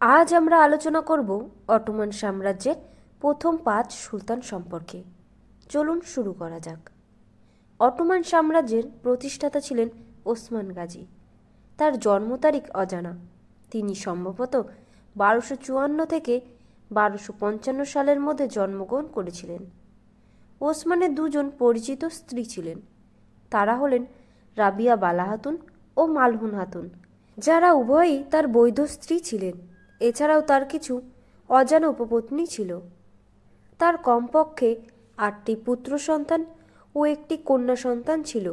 আজ আমরা আলোচনা করব অটোমান সাম্রাজ্যের প্রথম 5 সুলতান সম্পর্কে। চলুন শুরু করা যাক। অটোমান সাম্রাজ্যের প্রতিষ্ঠাতা ছিলেন ওসমান গাজী। তার জন্ম তারিখ অজানা। তিনি সম্ভবত 1254 থেকে 1255 সালের মধ্যে জন্মগ্রহণ করেছিলেন। ওসমানের দুজন পরিচিত স্ত্রী ছিলেন। তারা হলেন রাবিয়া বালা খাতুন ও মালহুন খাতুন, যারা উভয়ই তার বৈধ স্ত্রী ছিলেন। এছাড়াও তার কিছু অজানা উপপত্নী ছিল। তার কমপক্ষে 8টি পুত্র সন্তান ও একটি কন্যা সন্তান ছিল।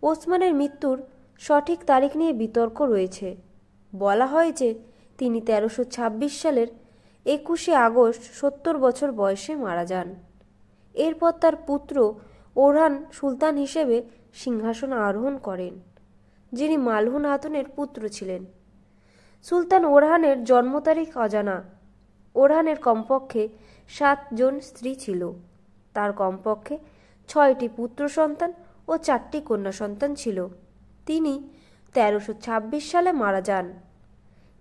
ওসমানের মৃত্যুর সঠিক তারিখ নিয়ে বিতর্ক রয়েছে। বলা হয় যে তিনি 1326 সালের 21শে আগস্ট 70 বছর বয়সে মারা যান। এরপর তার পুত্র ওরহান সুলতান হিসেবে সিংহাসন আরোহণ করেন, যিনি মালহুন খাতুনের পুত্র ছিলেন। সুলতান ওরহানের জন্ম তারিখ অজানা। ওরহানের কমপক্ষে 7 জন স্ত্রী ছিল। তার কমপক্ষে 6টি পুত্র সন্তান ও 4টি কন্যা সন্তান ছিল। তিনি 1326 সালে মারা যান।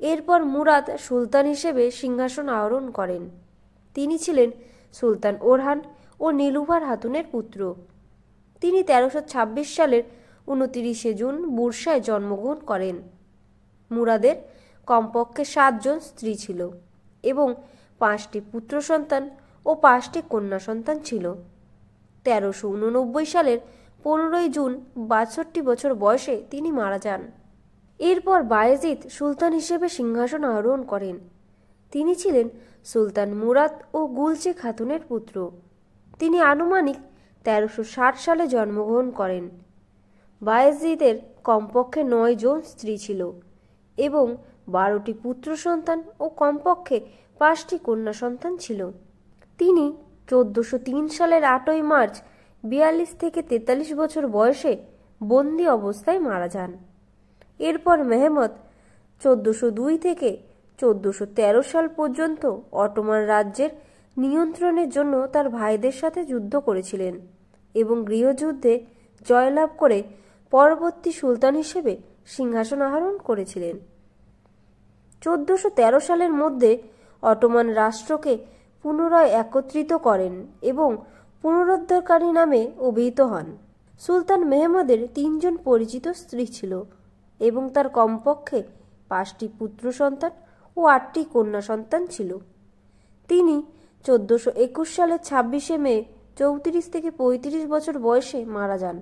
এরপর মুরাদ সুলতান হিসেবে সিংহাসন আরোহণ করেন। তিনি ছিলেন সুলতান ওরহান ও নীলুফার খাতুনের পুত্র। তিনি 1326 সালের 29শে জুন বুরসায় জন্মগ্রহণ করেন। মুরাদের কমপক্ষে 7 জন স্ত্রী ছিল এবং 5টি পুত্র সন্তান ও 5টি কন্যা সন্তান ছিল। 1389 সালের 15ই জুন 62 বছর বয়সে তিনি মারা যান। এরপর বায়েজিদ সুলতান হিসেবে সিংহাসন আরোহণ করেন। তিনি ছিলেন সুলতান মুরাদ ও গুলচে খাতুনের পুত্র। তিনি আনুমানিক 1360 সালে জন্মগ্রহণ করেন। বায়েজিদের কমপক্ষে 9 জন স্ত্রী ছিল এবং 12টি পুত্র সন্তান ও কমপক্ষে 5টি কন্যা সন্তান ছিল। তিনি 1403 সালের 8ই মার্চ 42 থেকে 43 বছর বয়সে বন্দি অবস্থায় মারা যান। এরপর মেহমদ 1402 থেকে 1413 সাল পর্যন্ত অটোমান রাজ্যের নিয়ন্ত্রণের জন্য তার ভাইদের সাথে যুদ্ধ করেছিলেন এবং গৃহযুদ্ধে জয়লাভ করে পরবর্তী সুলতান হিসেবে সিংহাসন আরোহণ করেছিলেন। 1413 সালের মধ্যে অটোমান রাষ্ট্রকে পুনরায় একত্রিত করেন এবং পুনরুদ্ধারকারী নামে অভিহিত হন। সুলতান মেহমদের 3 জন পরিচিত স্ত্রী ছিল এবং তার কমপক্ষে 5টি পুত্র সন্তান ও 8টি কন্যা সন্তান ছিল। তিনি 1421 সালের 26শে মে 34 থেকে 35 বছর বয়সে মারা যান।